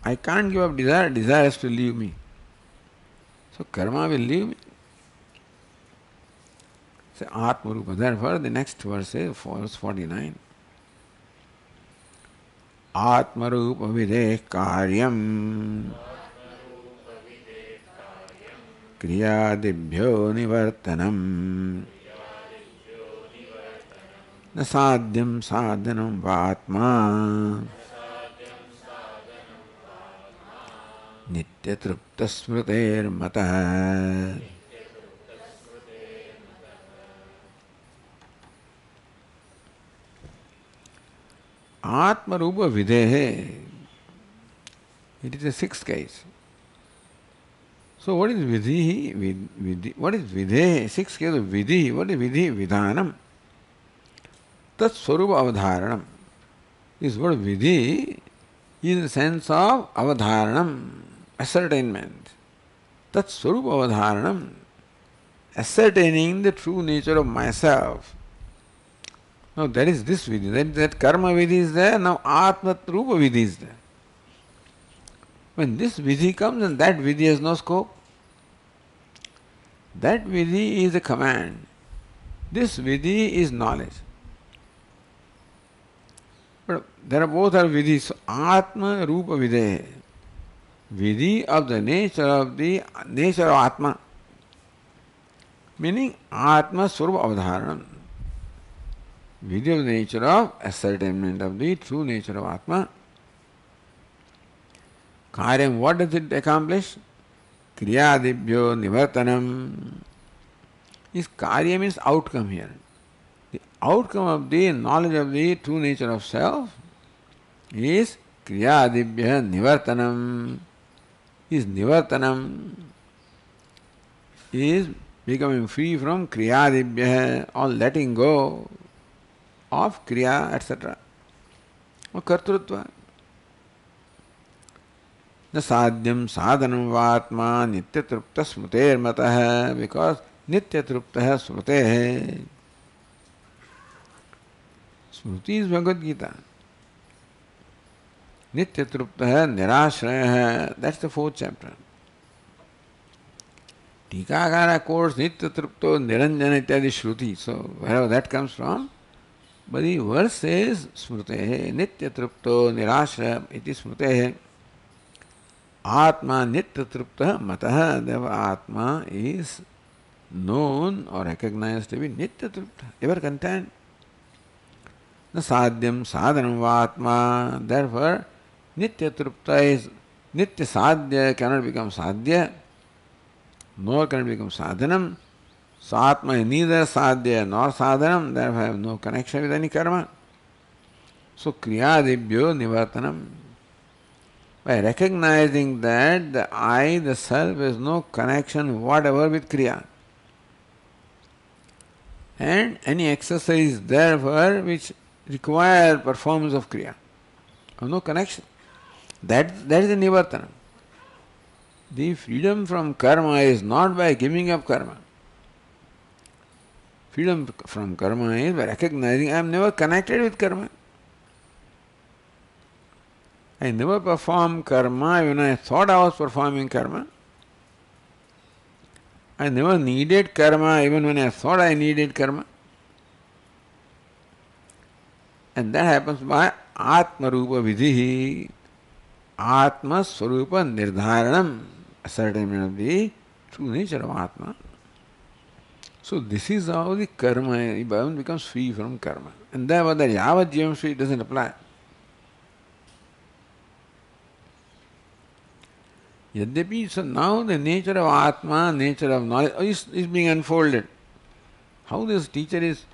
I can't give up desire, desire has to leave me. So karma will leave me. So Atma Rupa. Therefore the next verse is verse 49. Atma Rupa Videh Karyam Kriyadibhyo Nivartanam न साध्यम साधनम वात्मा नित्य तृप्त स्मृतेर्मतः. आत्म रूप विधेह, it is a sixth case. So what is vidhi? Vidhi. What is vidhe? Sixth case of vidhi. What is vidhi? Vidhanam. Tat swarupa avadharanam. This word vidhi is the sense of avadharanam, ascertainment. Tat swarupa avadharanam, ascertaining the true nature of myself. Now that is this vidhi. That karma vidhi is there. Now atma rupa vidhi is there. When this vidhi comes, then that vidhi has no scope. That vidhi is a command. This vidhi is knowledge. But there are both are vidhis. So Atma Rupa Vidhe. Vidhi of the nature of Atma. Meaning Atma Swarupa Avadharanam. Vidhi of the nature of ascertainment of the true nature of Atma. Karyam, what does it accomplish? Kriyadibhyo Nivartanam. This Karya means outcome here. The outcome of the knowledge of the true nature of self is Kriyadibhya Nivartanam. Is Nivartanam is becoming free from Kriyadibhya, or letting go of Kriya, etc. or Kartrutva. न साध्यम साधनम वात्मा नित्य तृप्त स्मृतेर मतः, because नित्य तृप्त है स्मृते है. स्मृति is Bhagavad Gita. नित्य तृप्त है, निराश्रय है. That's the fourth chapter. टीकाकार कोर्स नित्य तृप्तो निरंजन इत्यादि श्रुति. सो wherever that comes from, but the verse says स्मृते है. नित्य तृप्तो निराश्रय इति स्मृते है. Atma nitya trupta matah. Therefore Atma is known or recognized to be nitya trupta, ever content. Na sadhyam sadhanam vatma. Therefore nitya trupta is nitya sadhya, cannot become sadhya, nor can it become sadhanam. So Atma is neither sadhya nor sadhanam, therefore have no connection with any karma. So kriyadibhyo nivartanam. By recognizing that the I, the self, has no connection whatever with Kriya. And any exercise therefore which require performance of Kriya. Have no connection. That is the Nivartana. The freedom from karma is not by giving up karma. Freedom from karma is by recognizing I am never connected with karma. I never performed karma when I thought I was performing karma. I never needed karma even when I thought I needed karma. And that happens by Atma Rupa Vidhi, Atma Swarupa Nirdharanam, ascertainment of the true nature of Atma. So this is how the karma, Bhavan becomes free from karma. And therefore that Yavad Jivam Sri doesn't apply. Yadyapi, so now the nature of Atma, nature of knowledge is being unfolded. How this teacher is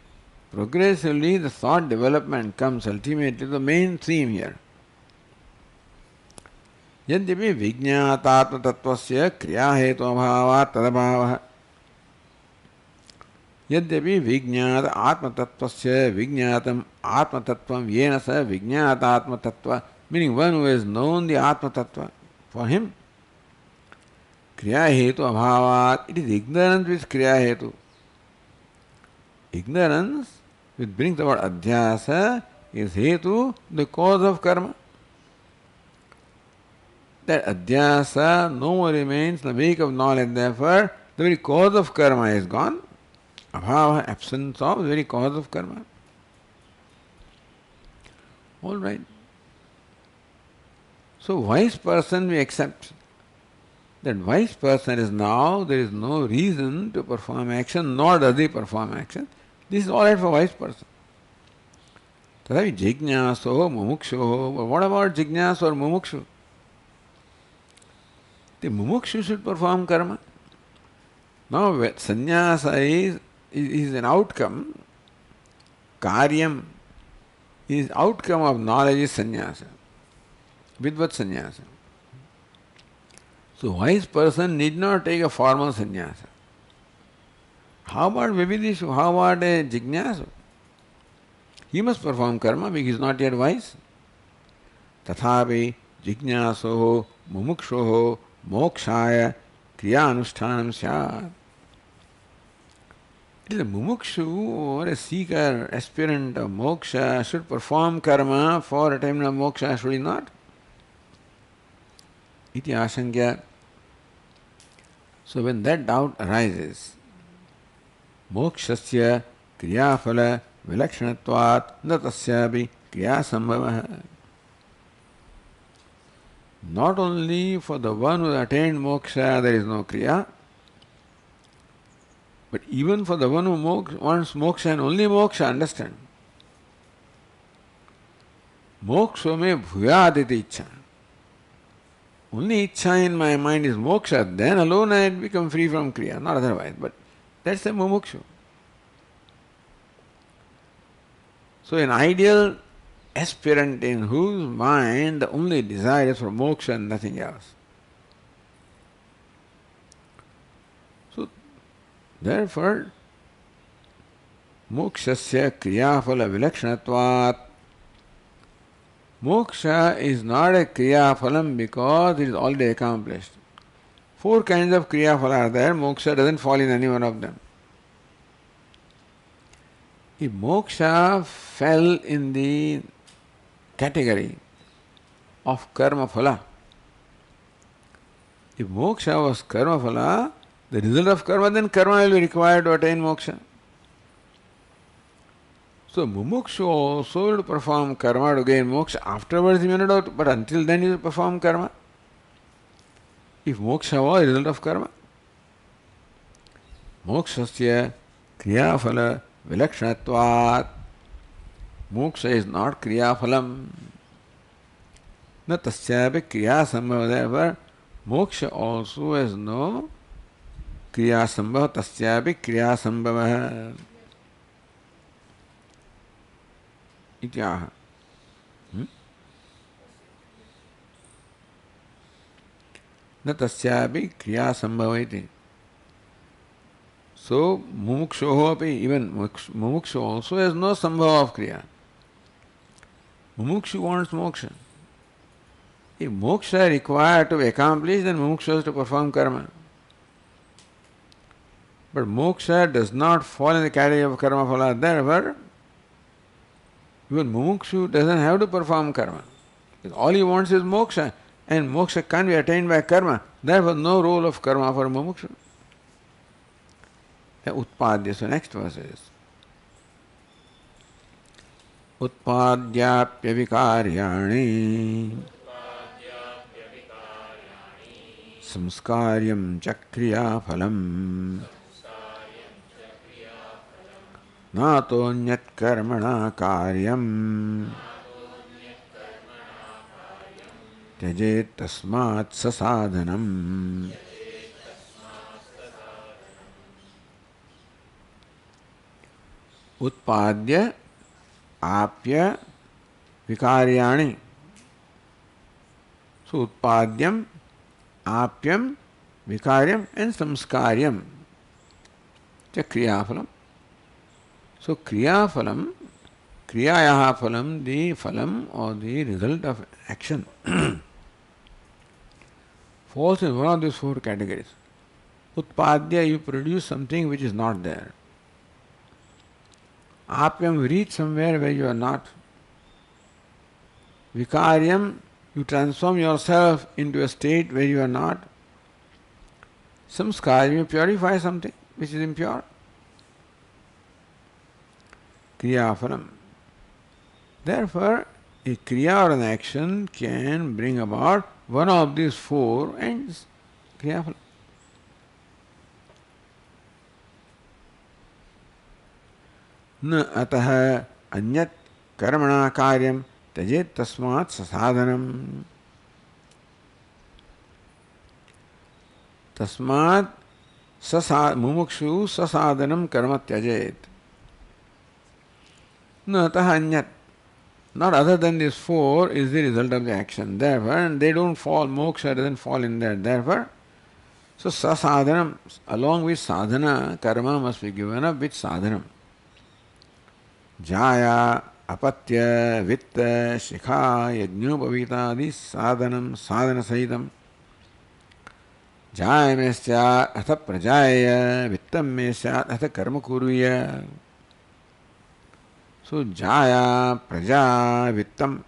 progressively, the thought development comes ultimately the main theme here. Yadyapi vijñātātma tattvasya kriyahetu abhāvāt tadabhāvah. Yadyapi vijñāta atma tattvasya vijñātam atma tattvam yena sa vijñāta atma tattva, meaning one who has known the atma tattva. For him, kriyahetu abhāvāt, it is ignorance which kriyahetu. Ignorance, which brings about adhyasa, is hetu, the cause of karma. That adhyasa no more remains in the wake of knowledge, therefore the very cause of karma is gone. Abhava, absence of the very cause of karma. All right. So wise person we accept. That wise person is now, there is no reason to perform action, nor does he perform action. This is all right for wise person. Tadavi jignaso mumuksho. But what about jignaso or mumukshu? The mumukshu should perform karma. Now sannyasa is an outcome. Karyam is outcome of knowledge is sannyasa. Vidvat sannyasa. So wise person need not take a formal sannyasa. How about Vividishu? How about a Jignasu? He must perform karma because he is not yet wise. Tathapi Jignasoho Mumukshoho Mokshaya Kriya Anushtanam Syat. It is a mumukshu or a seeker, aspirant of moksha should perform karma for attainment of moksha, should he not? Iti ashankya. So when that doubt arises, mokshasya kriyaphala vilakshanatvat na tasyapi kriyasambhavah. Not only for the one who has attained moksha there is no kriya, but even for the one who wants moksha and only moksha, understand. Moksha me bhuyaditi ichha. Only ichha in my mind is moksha, then alone I become free from kriya, not otherwise. But that's a mumukshu. So an ideal aspirant in whose mind the only desire is for moksha and nothing else. So therefore, mokshasya kriyaphala vilakshanatvat. Moksha is not a kriyaphalam because it is already accomplished. 4 kinds of kriyaphala are there. Moksha doesn't fall in any one of them. If moksha fell in the category of karma phala, if moksha was karma phala, the result of karma, then karma will be required to attain moksha. So mumukshu also will perform karma to gain moksha. Afterwards he may not doubt, but until then he will perform karma. If moksha was the result of karma, mokshasya kriyaphala vilakshanatvat. Moksha is not kriyaphalam. Na tasyapi kriyasambhava. Therefore, moksha also has no kriyasambhava. Tasyapi kriyasambhava. Ityaha. Na tasyapi kriyasambhava iti. So, mumukshoho api, even mumukshu also has no sambhava of kriya. Mumukshu wants moksha. If moksha is required to be accomplished, then mumukshu has to perform karma. But moksha does not fall in the category of karma phala. Therefore, even mumukshu doesn't have to perform karma. All he wants is moksha, and moksha can't be attained by karma. Therefore, no role of karma for mumukshu. Utpadya. So next verse is उत्पाद्याप्यविकार्याणि संस्कार्यं च क्रियाफलम् नातोऽन्यत् कर्मणा कार्यम् त्यजेत् तस्मात् ससाधनम्. उत्पाद्य आप्य विकार्याणि. So उत्पाद्यम आप्यम विकार्यम and samskaryam च क्रियाफलम. So kriyafalam, kriyayaha phalam, the phalam or the result of action falls in one of these four categories. Utpadya, you produce something which is not there. Apyam, reach somewhere where you are not. Vikaryam, you transform yourself into a state where you are not. Samskaryam, you purify something which is impure. Kriyafalam. Therefore, a kriya or an action can bring about one of these four ends. Kriyafalam. न अतः अन्यत् कर्मणा कार्यं त्यजेत् तस्मात् ससाधनम्. तस्मात् मुमुक्षु ससाधनं कर्म त्यजेत्. न अतः अन्यत्, not other than these four is the result of the action. Therefore, they don't fall, moksha doesn't fall in there. Therefore, so sasadhanam, along with sadhana, karma must be given up with sadhanam. Jaya, apatya, vitta, shikha, yajñopavitadi, sadhanam, sadhana sahitam. Jaya में स्यात् अथ प्रजाय, वित्तम में स्यात् अथ कर्म कुर्य. So Jaya, Praja, Vittam,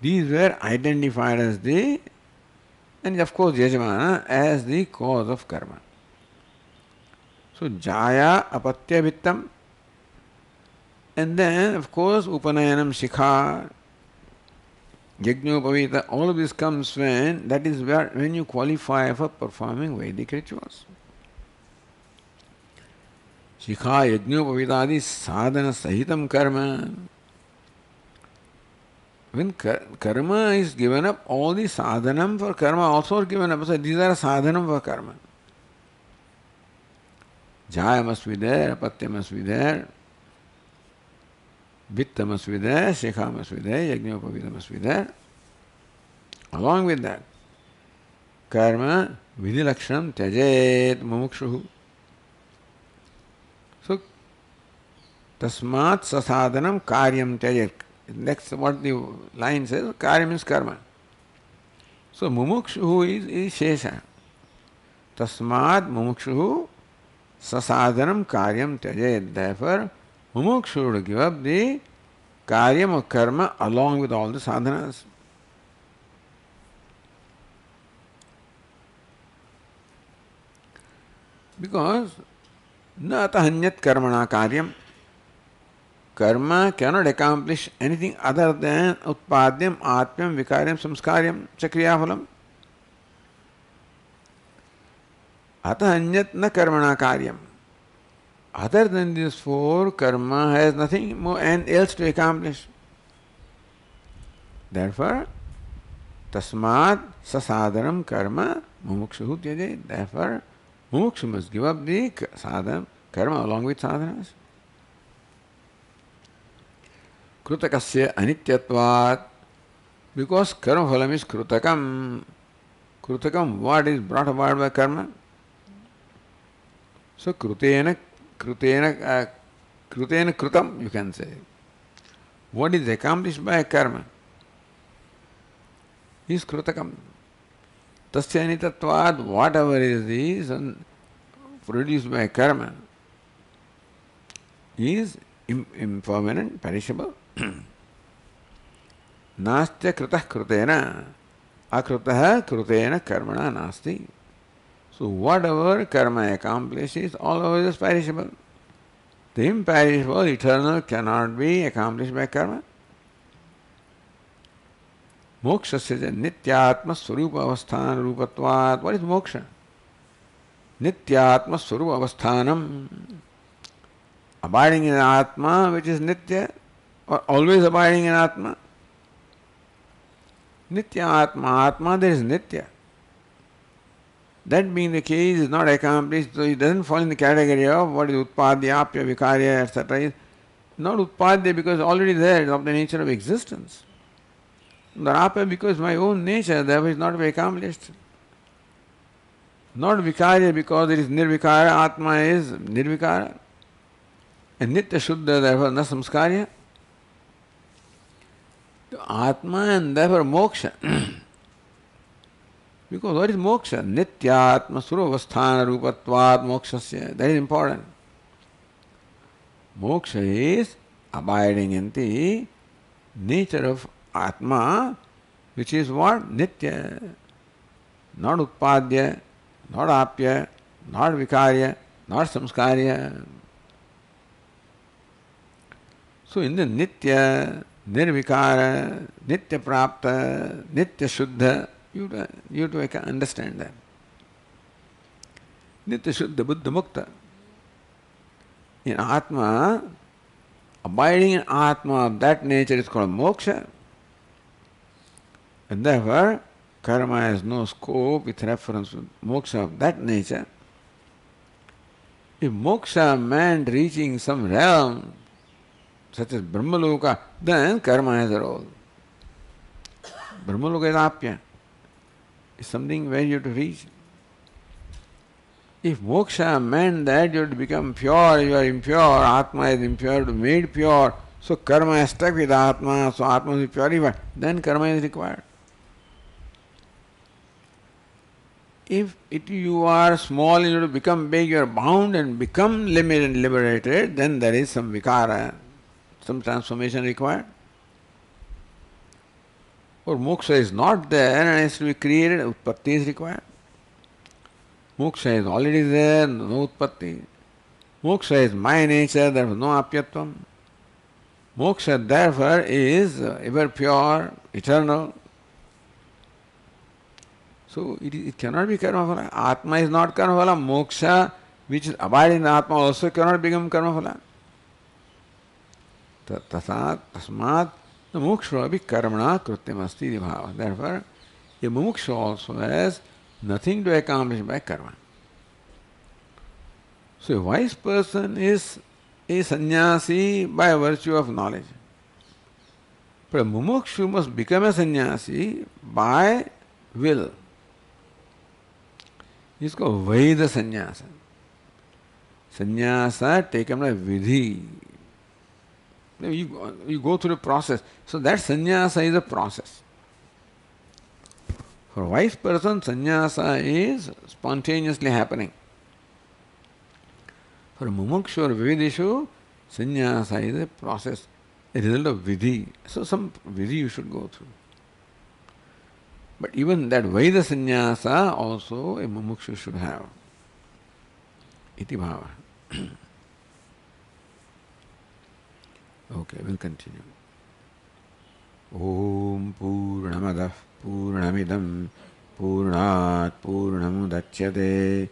these were identified as the, and of course Yajamana as the cause of karma. So Jaya, Apatya, Vittam, and then of course Upanayanam, Shikha, Yajñopavita, all of this comes when, that is where, when you qualify for performing Vedic rituals. Shikha, Yajñopavitadi, sadhana sahitam karma. When karma is given up, all the sadhanam for karma also are given up. So these are sadhanam for karma. Jaya must be there, apatya must be there, vitta must be there, shikha must be there, yajñopavita must be there. Along with that, karma, vidilakshanam tyajet mumukshuhu. So, tasmat sasadhanam karyam tyajet. Next, what the line says, karyam is karma. So, mumukshuhu is shesha. Tasmat mumukshuhu sasadhanam karyam tyajet. Therefore, mumukshu would give up the karyam or karma along with all the sadhanas. Because na atahanyat karmana karyam. Karma cannot accomplish anything other than utpadyam, atmyam, vikaryam, samskaryam, chakriyaphalam. Atahanyat na karmana karyam. Other than these four, karma has nothing more and else to accomplish. Therefore, tasmat sasadhanam karma mumukshu tyajet. Therefore, mumukshu must give up the sadhana, karma along with sadhanas. Krutakasya anityatvat. Because karma phalam is krutakam. Krutakam, what is brought about by karma? So krutena krutam, you can say. What is accomplished by karma is krutakam. Tasya anitatvad, whatever is produced by karma is impermanent, perishable. Nastya krutah krutena, akrutah krutena karmana nasti. So whatever karma accomplishes, all of it is perishable. The imperishable, eternal cannot be accomplished by karma. Moksha says nityatma swarupa avasthan rupatvat. What is moksha? Nityatma swarupa avasthanam. Abiding in Atma, which is nitya, or always abiding in Atma. Nitya Atma, Atma there is nitya. That being the case is not accomplished, so it doesn't fall in the category of what is utpadya, apya, vikarya, etc. It's not utpadya because already there, it's of the nature of existence. The apya because my own nature, therefore is not to be accomplished. Not vikarya because it is nirvikara, Atma is nirvikara. And nitya shuddha, therefore na samskarya. Atma and therefore moksha. Because what is moksha? Nityatma suravasthana rupatvat mokshasya. That is important. Moksha is abiding in the nature of Atma, which is what? Nitya. Not utpadya, not apya, not vikarya, not samskarya. So in the nitya, nirvikara, nitya prapta, nitya shuddha, you have to understand that. Nitya shuddha buddha mukta. In Atma, abiding in Atma of that nature is called moksha. And therefore, karma has no scope with reference to moksha of that nature. If moksha meant reaching some realm, such as Brahmaloka, then karma has a role. Brahmaloka is apya. It's something where you have to reach. If moksha meant that you have to become pure, you are impure, Atma is impure, to be made pure, so karma is stuck with Atma, so Atma is purified, then karma is required. If you are small and you have to become big, you are bound and become limited and liberated, then there is some vikara, some transformation required. Or moksha is not there and has to be created, utpatti is required. Moksha is already there, no utpatti. Moksha is my nature, therefore no apyatvam. Moksha therefore is ever pure, eternal. So it cannot be karma phala. Atma is not karma phala. Moksha, which is abiding in Atma, also cannot become karma phala. Tasmat the muksha abhi karmana krutyam asti bhava. Therefore, a muksha also has nothing to accomplish by karma. So a wise person is a sannyasi by virtue of knowledge. But a mumukshu must become a sannyasi by will. It's called Vaida sannyasa. Sannyasa taken by vidhi. You go through the process. So that sannyasa is a process. For a wise person, sannyasa is spontaneously happening. For a mumukshu or vividishu, sannyasa is a process, a result of vidhi. So some vidhi you should go through. But even that Vaida sannyasa also a mumukshu should have. Iti bhava. Okay, we'll continue. Om Purnamadah Purnamidam Purnat Purnamudachyate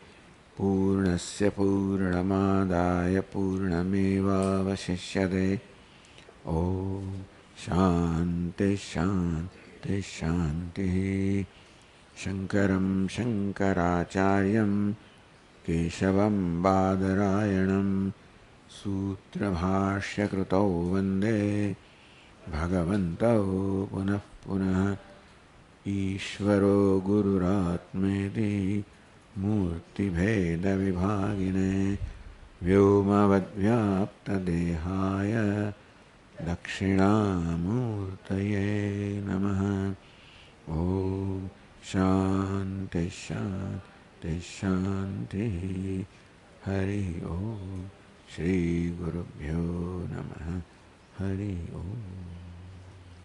Purnasya Purnamadaya Purnameva Vashishyate. Om Shanti Shanti Shanti. Shankaram Shankaracharyam Keshavam Badarayanam Sutra Bhashya Krutau Vande Bhagavantau Punah Punah Ishvaro Gururatmeti Murti Bheda Vibhagine Vyomavadvyapta Dehaya Dakshinamurtaye Namaha. Om Shanti Shanti Shanti. Hari Om. Shri Gurubhyo Namaha. Hari Om.